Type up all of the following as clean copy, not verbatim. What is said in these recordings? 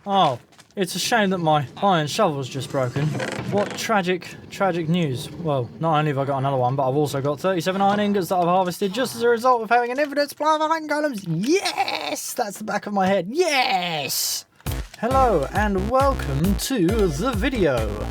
Oh, it's a shame that my iron shovel's just broken. What tragic news. Well, not only have I got another one, but I've also got 37 iron ingots that I've harvested just as a result of having an infinite supply of iron golems. Yes! That's the back of my head. Yes! Hello, and welcome to the video.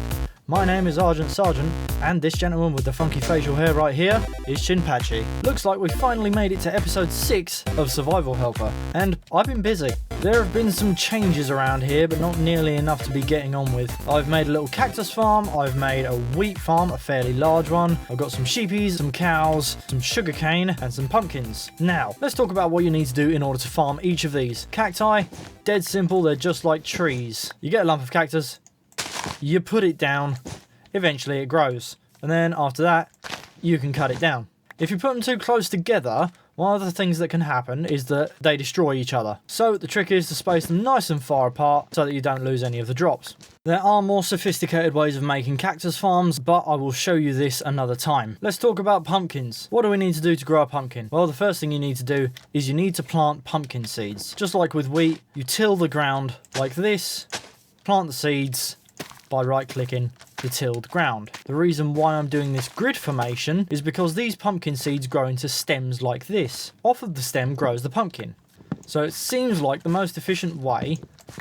My name is Argent Sergeant, and this gentleman with the funky facial hair right here is Chinpachi. Looks like we finally made it to episode 6 of Survival Helper, and I've been busy. There have been some changes around here, but not nearly enough to be getting on with. I've made a little cactus farm, I've made a wheat farm, a fairly large one. I've got some sheepies, some cows, some sugarcane, and some pumpkins. Now, let's talk about what you need to do in order to farm each of these. Cacti, dead simple, they're just like trees. You get a lump of cactus, you put it down, eventually it grows, and then after that you can cut it down. If you put them too close together, one of the things that can happen is that they destroy each other. So the trick is to space them nice and far apart so that you don't lose any of the drops. There are more sophisticated ways of making cactus farms, but I will show you this another time. Let's talk about pumpkins. What do we need to do to grow a pumpkin? Well, the first thing you need to do is you need to plant pumpkin seeds. Just like with wheat, you till the ground like this, plant the seeds by right-clicking the tilled ground. The reason why I'm doing this grid formation is because these pumpkin seeds grow into stems like this. Off of the stem grows the pumpkin. So it seems like the most efficient way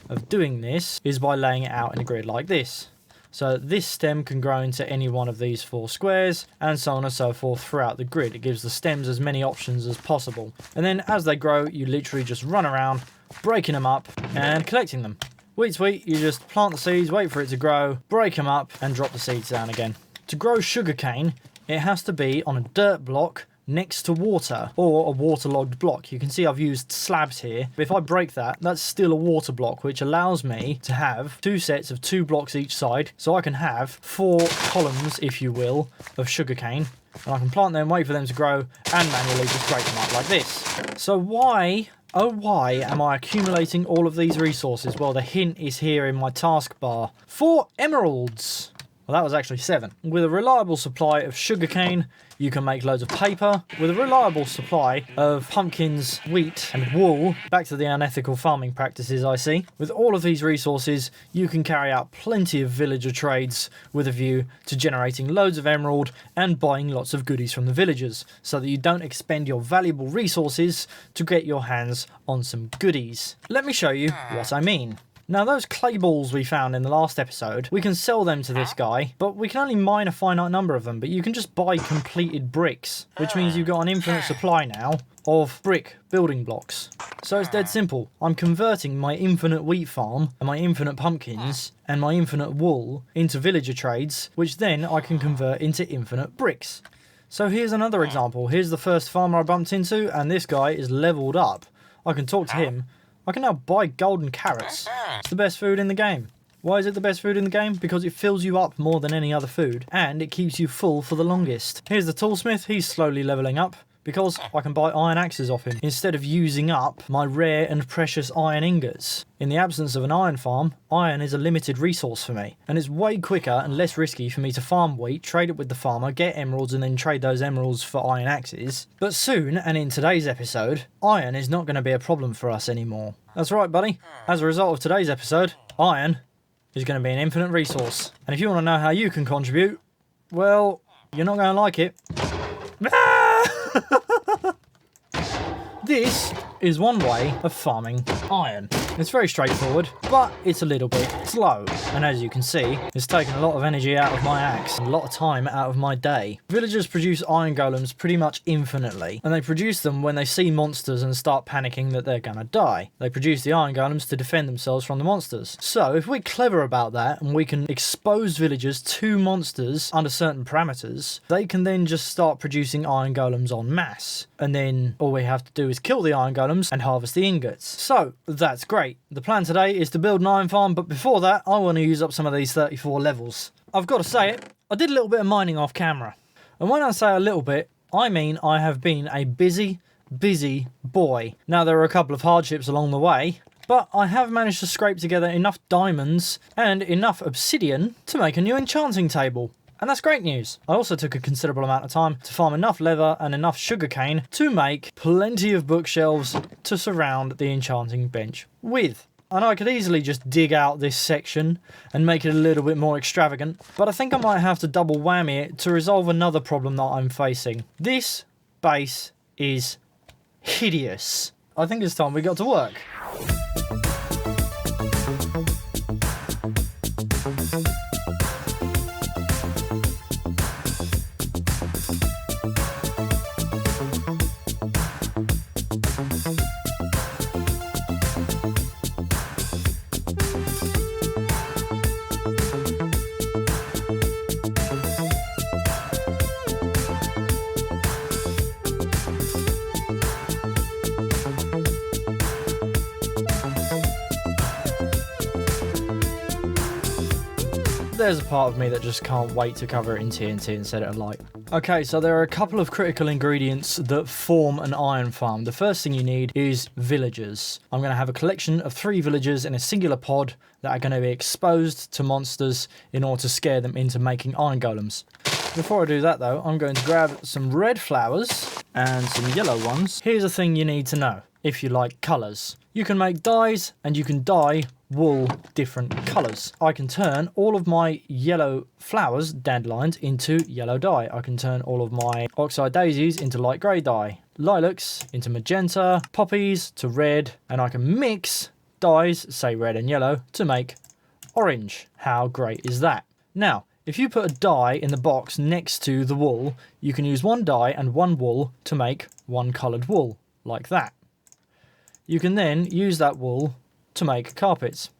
of doing this is by laying it out in a grid like this. So this stem can grow into any one of these 4 squares, and so on and so forth throughout the grid. It gives the stems as many options as possible. And then as they grow, you literally just run around, breaking them up and collecting them. Wheat's wheat, you just plant the seeds, wait for it to grow, break them up, and drop the seeds down again. To grow sugarcane, it has to be on a dirt block next to water, or a waterlogged block. You can see I've used slabs here. If I break that, that's still a water block, which allows me to have 2 sets of 2 blocks each side, so I can have 4 columns, if you will, of sugarcane. And I can plant them, wait for them to grow, and manually just break them up like this. So why am I accumulating all of these resources? Well, the hint is here in my taskbar. 4 emeralds! Well, that was actually 7. With a reliable supply of sugarcane, you can make loads of paper. With a reliable supply of pumpkins, wheat, and wool, back to the unethical farming practices I see. With all of these resources, you can carry out plenty of villager trades with a view to generating loads of emerald and buying lots of goodies from the villagers, so that you don't expend your valuable resources to get your hands on some goodies. Let me show you what I mean. Now, those clay balls we found in the last episode, we can sell them to this guy, but we can only mine a finite number of them. But you can just buy completed bricks, which means you've got an infinite supply now of brick building blocks. So it's dead simple. I'm converting my infinite wheat farm and my infinite pumpkins and my infinite wool into villager trades, which then I can convert into infinite bricks. So here's another example. Here's the first farmer I bumped into, and this guy is leveled up. I can talk to him. I can now buy golden carrots. It's the best food in the game. Why is it the best food in the game? Because it fills you up more than any other food, and it keeps you full for the longest. Here's the toolsmith. He's slowly leveling up, because I can buy iron axes off him instead of using up my rare and precious iron ingots. In the absence of an iron farm, iron is a limited resource for me, and it's way quicker and less risky for me to farm wheat, trade it with the farmer, get emeralds, and then trade those emeralds for iron axes. But soon, and in today's episode, iron is not going to be a problem for us anymore. That's right, buddy. As a result of today's episode, iron is going to be an infinite resource. And if you want to know how you can contribute, well, you're not going to like it. This is one way of farming iron. It's very straightforward, but it's a little bit slow. And as you can see, it's taken a lot of energy out of my axe and a lot of time out of my day. Villagers produce iron golems pretty much infinitely, and they produce them when they see monsters and start panicking that they're gonna die. They produce the iron golems to defend themselves from the monsters. So if we're clever about that and we can expose villagers to monsters under certain parameters, they can then just start producing iron golems en masse. And then all we have to do is kill the iron golems and harvest the ingots. So that's great. The plan today is to build an iron farm, but before that I want to use up some of these 34 levels. I've got to say it, I did a little bit of mining off camera. And when I say a little bit, I mean I have been a busy boy. Now there are a couple of hardships along the way, but I have managed to scrape together enough diamonds and enough obsidian to make a new enchanting table. And that's great news. I also took a considerable amount of time to farm enough leather and enough sugarcane to make plenty of bookshelves to surround the enchanting bench with. I know I could easily just dig out this section and make it a little bit more extravagant, but I think I might have to double whammy it to resolve another problem that I'm facing. This base is hideous. I think it's time we got to work. There's a part of me that just can't wait to cover it in TNT and set it alight. Okay, so there are a couple of critical ingredients that form an iron farm. The first thing you need is villagers. I'm going to have a collection of 3 villagers in a singular pod that are going to be exposed to monsters in order to scare them into making iron golems. Before I do that though, I'm going to grab some red flowers and some yellow ones. Here's a thing you need to know if you like colours. You can make dyes and you can dye wool different colours. I can turn all of my yellow flowers, dandelions, into yellow dye. I can turn all of my oxeye daisies into light grey dye. Lilacs into magenta, poppies to red, and I can mix dyes, say red and yellow, to make orange. How great is that? Now, if you put a dye in the box next to the wool, you can use 1 dye and 1 wool to make 1 coloured wool, like that. You can then use that wool to make carpets.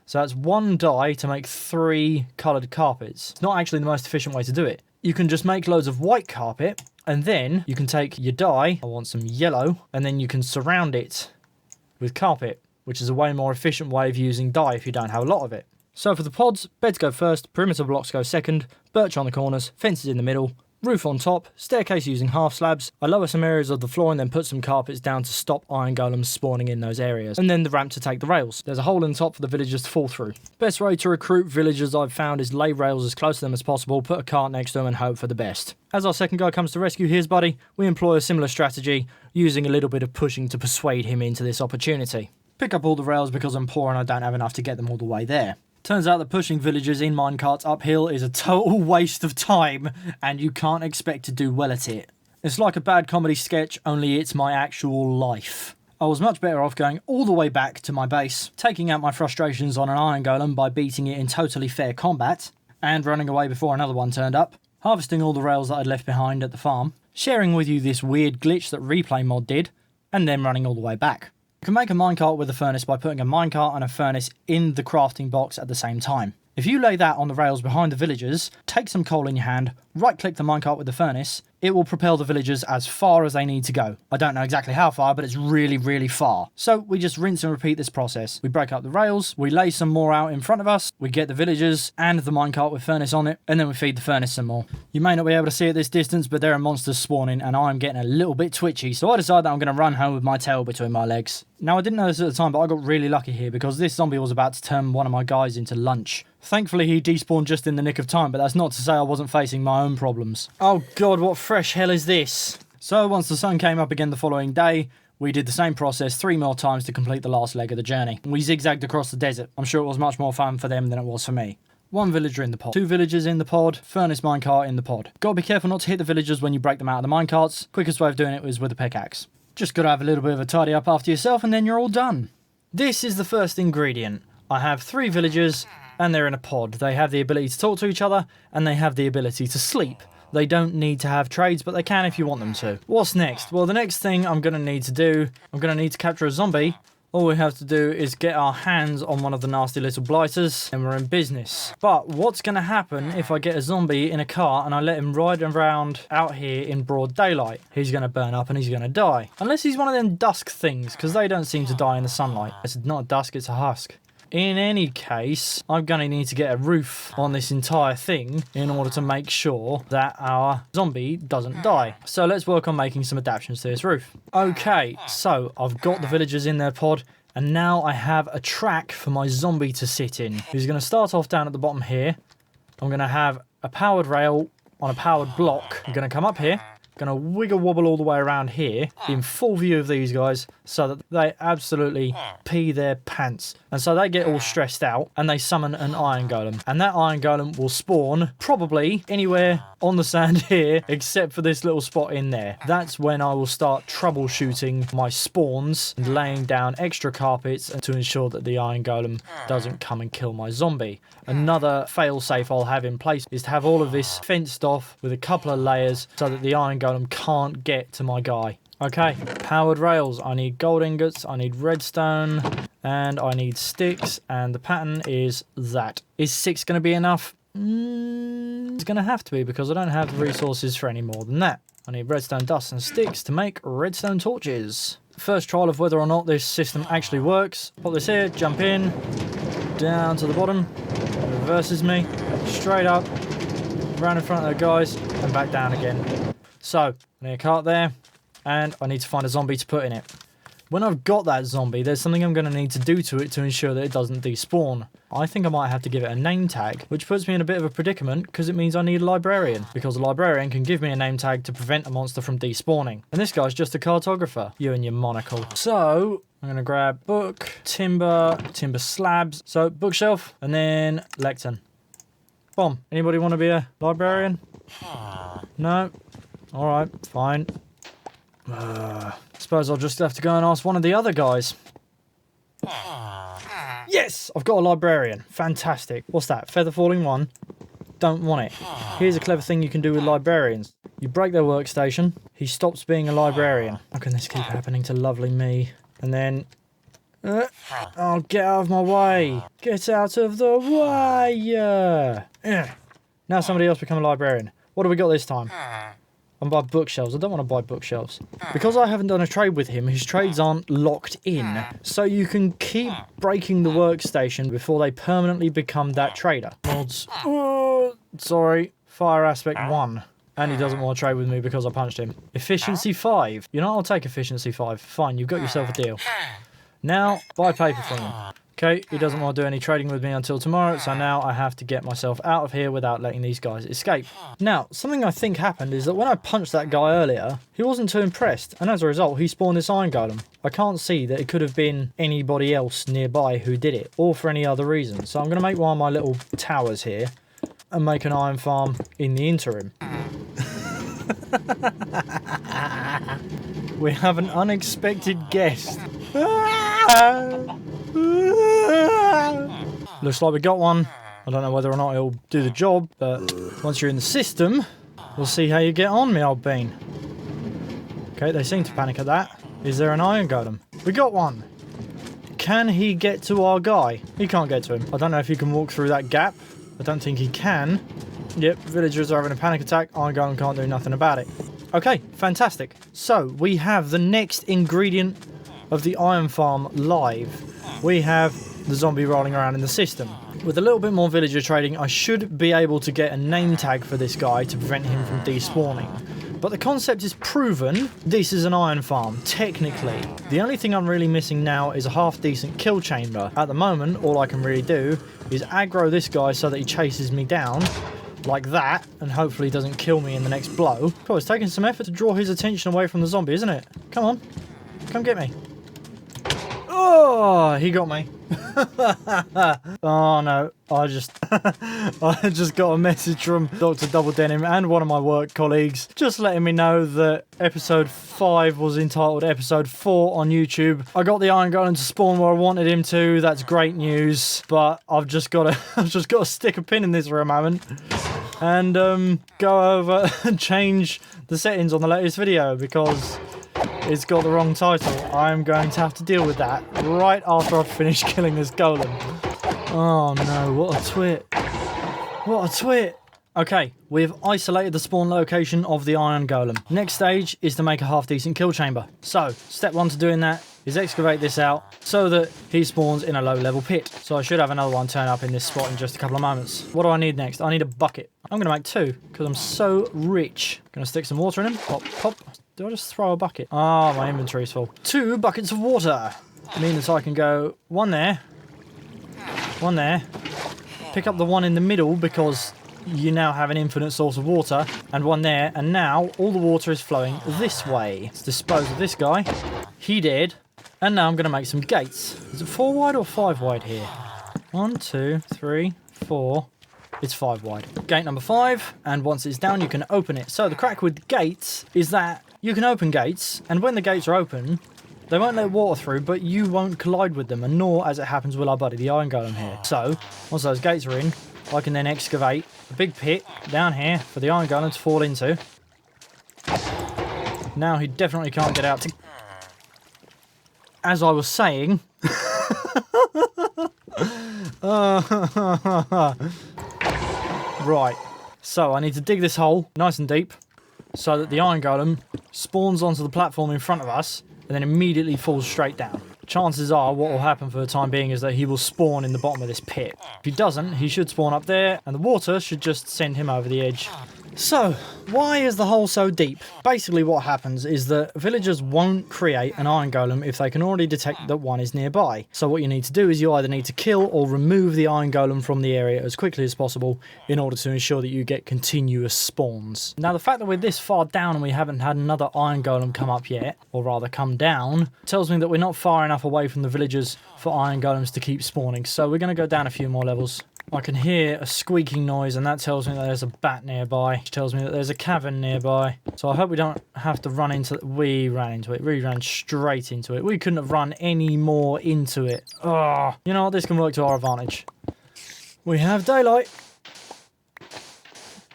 So that's 1 dye to make 3 coloured carpets. It's not actually the most efficient way to do it. You can just make loads of white carpet, and then you can take your dye, I want some yellow, and then you can surround it with carpet, which is a way more efficient way of using dye if you don't have a lot of it. So for the pods, beds go first, perimeter blocks go second, birch on the corners, fences in the middle, roof on top, staircase using half slabs. I lower some areas of the floor and then put some carpets down to stop iron golems spawning in those areas. And then the ramp to take the rails. There's a hole in the top for the villagers to fall through. Best way to recruit villagers I've found is lay rails as close to them as possible, put a cart next to them and hope for the best. As our second guy comes to rescue his buddy, we employ a similar strategy, using a little bit of pushing to persuade him into this opportunity. Pick up all the rails because I'm poor and I don't have enough to get them all the way there. Turns out that pushing villagers in minecarts uphill is a total waste of time, and you can't expect to do well at it. It's like a bad comedy sketch, only it's my actual life. I was much better off going all the way back to my base, taking out my frustrations on an iron golem by beating it in totally fair combat, and running away before another one turned up, harvesting all the rails that I'd left behind at the farm, sharing with you this weird glitch that Replay Mod did, and then running all the way back. You can make a minecart with a furnace by putting a minecart and a furnace in the crafting box at the same time. If you lay that on the rails behind the villagers, take some coal in your hand, right click the minecart with the furnace, it will propel the villagers as far as they need to go. I don't know exactly how far, but it's really, really far. So we just rinse and repeat this process. We break up the rails, we lay some more out in front of us, we get the villagers and the minecart with furnace on it, and then we feed the furnace some more. You may not be able to see at this distance, but there are monsters spawning and I'm getting a little bit twitchy, so I decide that I'm going to run home with my tail between my legs. Now I didn't know this at the time, but I got really lucky here because this zombie was about to turn one of my guys into lunch. Thankfully he despawned just in the nick of time, but that's not to say I wasn't facing my own problems. Oh god, what fresh hell is this? So once the sun came up again the following day, we did the same process 3 more times to complete the last leg of the journey. We zigzagged across the desert. I'm sure it was much more fun for them than it was for me. 1 villager in the pod, 2 villagers in the pod, furnace minecart in the pod. Gotta be careful not to hit the villagers when you break them out of the minecarts. Quickest way of doing it was with a pickaxe. Just gotta have a little bit of a tidy up after yourself and then you're all done. This is the first ingredient. I have 3 villagers and they're in a pod. They have the ability to talk to each other and they have the ability to sleep. They don't need to have trades, but they can if you want them to. What's next? Well, the next thing I'm going to need to do, I'm going to need to capture a zombie. All we have to do is get our hands on one of the nasty little blighters and we're in business. But what's going to happen if I get a zombie in a car and I let him ride around out here in broad daylight? He's going to burn up and he's going to die. Unless he's one of them dusk things, because they don't seem to die in the sunlight. It's not a dusk, it's a husk. In any case, I'm going to need to get a roof on this entire thing in order to make sure that our zombie doesn't die. So let's work on making some adaptations to this roof. Okay, so I've got the villagers in their pod and now I have a track for my zombie to sit in. He's going to start off down at the bottom here. I'm going to have a powered rail on a powered block. I'm going to come up here, Gonna wiggle wobble all the way around here in full view of these guys so that they absolutely pee their pants. And so they get all stressed out and they summon an iron golem. And that iron golem will spawn probably anywhere on the sand here except for this little spot in there. That's when I will start troubleshooting my spawns and laying down extra carpets to ensure that the iron golem doesn't come and kill my zombie. Another fail-safe I'll have in place is to have all of this fenced off with a couple of layers so that the iron golem can't get to my guy. Okay, powered rails. I need gold ingots, I need redstone, and I need sticks, and the pattern is that. Is 6 going to be enough? It's going to have to be because I don't have the resources for any more than that. I need redstone dust and sticks to make redstone torches. First trial of whether or not this system actually works. Pop this here, jump in, down to the bottom, reverses me, straight up, round in front of the guys, and back down again. So, I need a cart there, and I need to find a zombie to put in it. When I've got that zombie, there's something I'm going to need to do to it to ensure that it doesn't despawn. I think I might have to give it a name tag, which puts me in a bit of a predicament because it means I need a librarian, because a librarian can give me a name tag to prevent a monster from despawning. And this guy's just a cartographer, you and your monocle. So, I'm going to grab book, timber slabs, so bookshelf, and then lectern. Boom. Anybody want to be a librarian? No? Alright, fine. Suppose I'll just have to go and ask one of the other guys. Yes! I've got a librarian. Fantastic. What's that? Feather falling 1? Don't want it. Here's a clever thing you can do with librarians. You break their workstation, he stops being a librarian. How can this keep happening to lovely me? And then... oh, get out of my way. Get out of the way. Now somebody else become a librarian. What do we got this time? And buy bookshelves. I don't want to buy bookshelves. Because I haven't done a trade with him, his trades aren't locked in. So you can keep breaking the workstation before they permanently become that trader. Mods. Sorry. Fire aspect 1. And he doesn't want to trade with me because I punched him. Efficiency 5. You know, I'll take efficiency 5. Fine, you've got yourself a deal. Now, buy paper from him. Okay, he doesn't want to do any trading with me until tomorrow, so now I have to get myself out of here without letting these guys escape. Now, something I think happened is that when I punched that guy earlier, he wasn't too impressed, and as a result, he spawned this iron golem. I can't see that it could have been anybody else nearby who did it, or for any other reason. So I'm going to make one of my little towers here, and make an iron farm in the interim. We have an unexpected guest. Looks like we got one. I don't know whether or not it'll do the job, but once you're in the system, we'll see how you get on, me old bean. Okay, they seem to panic at that. Is there an iron golem? We got one. Can he get to our guy? He can't get to him. I don't know if he can walk through that gap. I don't think he can. Yep, villagers are having a panic attack. Iron golem can't do nothing about it. Okay, fantastic. So, we have the next ingredient of the iron farm live. We have the zombie rolling around in the system. With a little bit more villager trading, I should be able to get a name tag for this guy to prevent him from despawning. But the concept is proven. This is an iron farm, technically. The only thing I'm really missing now is a half-decent kill chamber. At the moment, all I can really do is aggro this guy so that he chases me down, like that, and hopefully doesn't kill me in the next blow. Cool, it's taking some effort to draw his attention away from the zombie, isn't it? Come on. Come get me. Oh, he got me. Oh no, I just got a message from Dr. Double Denim and one of my work colleagues just letting me know that episode 5 was entitled episode 4 on YouTube. I got the iron golem to spawn where I wanted him to. That's great news, but I've just got to stick a pin in this for a moment and go over and change the settings on the latest video because it's got the wrong title. I'm going to have to deal with that right after I've finished killing this golem. Oh no, what a twit. What a twit. Okay, we've isolated the spawn location of the iron golem. Next stage is to make a half-decent kill chamber. So, step 1 to doing that is excavate this out so that he spawns in a low-level pit. So I should have another one turn up in this spot in just a couple of moments. What do I need next? I need a bucket. I'm going to make 2 because I'm so rich. Going to stick some water in him. Pop, pop. Do I just throw a bucket? Ah, my inventory's full. 2 buckets of water. Means I can go 1 there, 1 there. Pick up the one in the middle because you now have an infinite source of water and one there. And now all the water is flowing this way. Let's dispose of this guy. He did. And now I'm going to make some gates. Is it 4 wide or 5 wide here? 1, 2, 3, 4. It's 5 wide. Gate number 5. And once it's down, you can open it. So the crack with gates is that you can open gates. And when the gates are open, they won't let water through, but you won't collide with them. And nor, as it happens, will our buddy, the iron golem here. So once those gates are in, I can then excavate a big pit down here for the iron golem to fall into. Now he definitely can't get out. As I was saying... Right, so I need to dig this hole nice and deep so that the iron golem spawns onto the platform in front of us and then immediately falls straight down. Chances are what will happen for the time being is that he will spawn in the bottom of this pit. If he doesn't, he should spawn up there and the water should just send him over the edge. So, why is the hole so deep? Basically what happens is that villagers won't create an iron golem if they can already detect that one is nearby. So what you need to do is you either need to kill or remove the iron golem from the area as quickly as possible in order to ensure that you get continuous spawns. Now the fact that we're this far down and we haven't had another iron golem come up yet, or rather come down, tells me that we're not far enough away from the villagers for iron golems to keep spawning. So we're going to go down a few more levels. I can hear a squeaking noise and that tells me that there's a bat nearby, which tells me that there's a cavern nearby. So I hope we don't have to run into it. We ran into it. We ran straight into it. We couldn't have run any more into it. Oh, you know what? This can work to our advantage. We have daylight.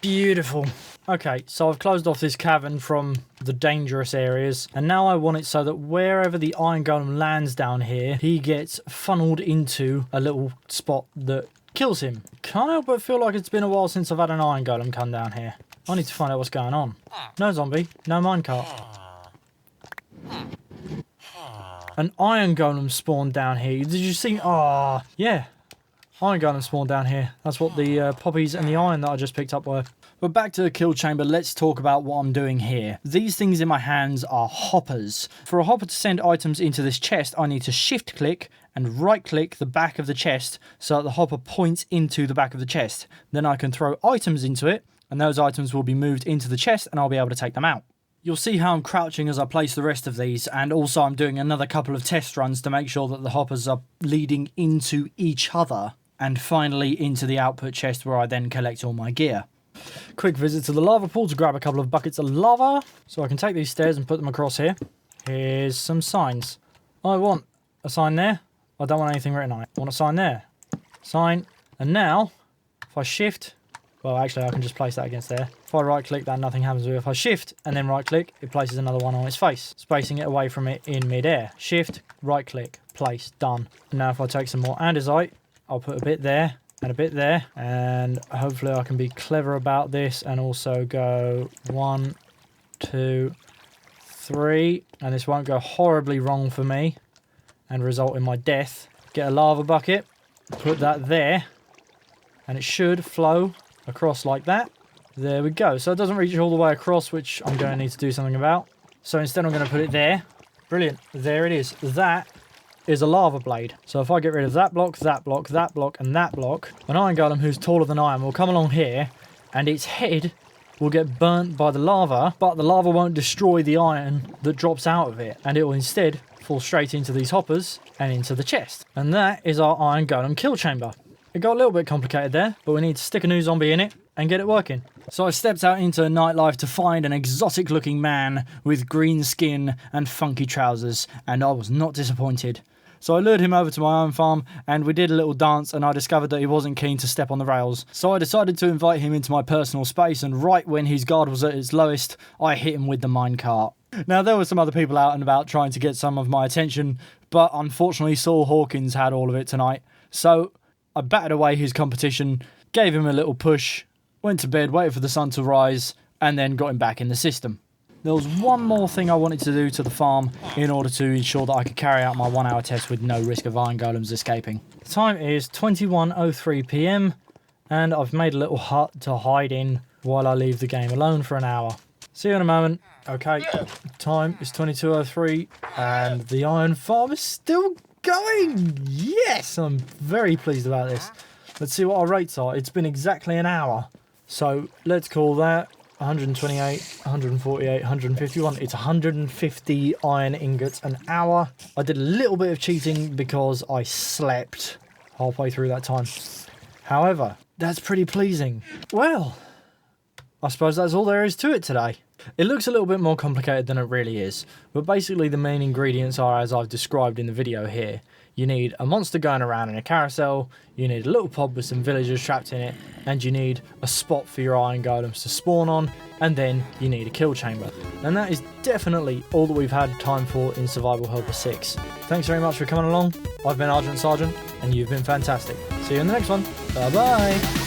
Beautiful. Okay, so I've closed off this cavern from the dangerous areas, and now I want it so that wherever the iron golem lands down here, he gets funneled into a little spot that kills him. Can't help but feel like it's been a while since I've had an iron golem come down here. I need to find out what's going on. No zombie, no minecart. An iron golem spawned down here. Did you see? Oh, yeah. Iron golem spawned down here. That's what the poppies and the iron that I just picked up were. But back to the kill chamber, let's talk about what I'm doing here. These things in my hands are hoppers. For a hopper to send items into this chest, I need to shift click and right click the back of the chest so that the hopper points into the back of the chest. Then I can throw items into it and those items will be moved into the chest and I'll be able to take them out. You'll see how I'm crouching as I place the rest of these, and also I'm doing another couple of test runs to make sure that the hoppers are leading into each other and finally into the output chest where I then collect all my gear. Quick visit to the lava pool to grab a couple of buckets of lava so I can take these stairs and put them across here. Here's some signs. I want a sign there. I don't want anything written on it. I want a sign there. Sign. And now, if I shift, well actually I can just place that against there. If I right click that, nothing happens with it. If I shift and then right click, it places another one on its face, spacing it away from it in midair. Shift, right click, place, done. And now if I take some more andesite, I'll put a bit there and a bit there, and hopefully I can be clever about this and also go 1, 2, 3, and this won't go horribly wrong for me and result in my death. Get a lava bucket, put that there, and it should flow across like that. There we go. So it doesn't reach all the way across, which I'm going to need to do something about. So instead I'm going to put it there. Brilliant. There it is. That is a lava blade. So if I get rid of that block, that block, that block, and that block, an iron golem who's taller than I am will come along here, and its head will get burnt by the lava, but the lava won't destroy the iron that drops out of it, and it will instead fall straight into these hoppers and into the chest. And that is our iron golem kill chamber. It got a little bit complicated there, but we need to stick a new zombie in it and get it working. So I stepped out into nightlife to find an exotic looking man with green skin and funky trousers, and I was not disappointed. So I lured him over to my own farm and we did a little dance, and I discovered that he wasn't keen to step on the rails. So I decided to invite him into my personal space, and right when his guard was at its lowest, I hit him with the minecart. Now there were some other people out and about trying to get some of my attention, but unfortunately Saul Hawkins had all of it tonight. So I battered away his competition, gave him a little push, went to bed, waited for the sun to rise, and then got him back in the system. There was one more thing I wanted to do to the farm in order to ensure that I could carry out my 1 hour test with no risk of iron golems escaping. The time is 21:03 PM and I've made a little hut to hide in while I leave the game alone for an hour. See you in a moment. Okay, time is 22:03 and the iron farm is still going. Yes, I'm very pleased about this. Let's see what our rates are. It's been exactly an hour So let's call that 128, 148, 151. It's 150 iron ingots an hour. I did a little bit of cheating because I slept halfway through that time. However, that's pretty pleasing. Well, I suppose that's all there is to it today. It looks a little bit more complicated than it really is, but basically the main ingredients are as I've described in the video here. You need a monster going around in a carousel, you need a little pod with some villagers trapped in it, and you need a spot for your iron golems to spawn on, and then you need a kill chamber. And that is definitely all that we've had time for in Survival Helper 6. Thanks very much for coming along. I've been Argent Sergeant, and you've been fantastic. See you in the next one. Bye bye!